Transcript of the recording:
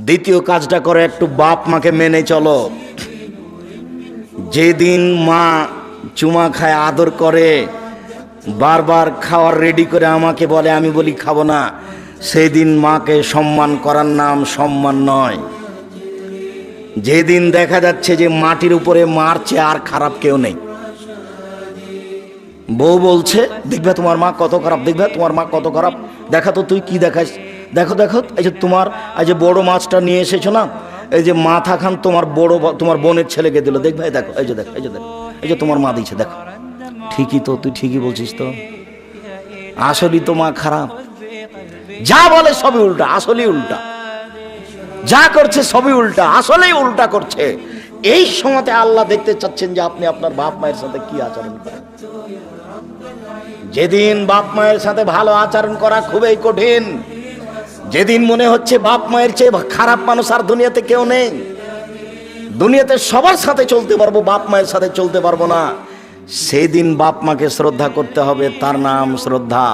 দ্বিতীয় কাজটা করে, একটু বাপ মাকে মেনে চলো। যেদিন মা চুমা খায়, আদর করে, বারবার খাওয়ার রেডি করে আমাকে বলে, আমি বলি খাবো না, সেদিন মাকে সম্মান করার নাম সম্মান নয়। যেদিন দেখা যাচ্ছে যে মাটির উপরে মারছে, আর খারাপ কেউ নেই। বউ বলছে, দেখবে তোমার মা কত খারাপ, দেখবে তোমার মা কত খারাপ, দেখা তো তুই কি দেখাস, দেখো দেখো, এই যে তোমার এই যে বড় মাছটা নিয়ে এসেছো না, এই যে মাথা খান তোমার বোনের ছেলেকে দিল, দেখবে দেখো, এই যে দেখো, এই যে দেখো, এই যে তোমার মা দিয়েছে, দেখো। ঠিকই তো, তুই ঠিকই বলছিস তো, আসলেই তো মা খারাপ। যা বলে সবই উল্টা, আসলেই উল্টা, যা করছে সবই উল্টা, আসলেই উল্টা করছে। এই সময়তে আল্লাহ দেখতে চাচ্ছেন যে আপনি আপনার বাপ মায়ের সাথে কি আচরণ করেন। যেদিন বাপ মায়ের সাথে ভালো আচরণ করা খুবই কঠিন, যেদিন মনে হচ্ছে বাপ মায়ের চেয়ে খারাপ মানুষ আর দুনিয়াতে কেউ নেই, দুনিয়াতে সবার সাথে চলতে পারবো, বাপ মায়ের সাথে চলতে পারবো না, সেদিন বাপ মাকে শ্রদ্ধা করতে হবে, তার নাম শ্রদ্ধা।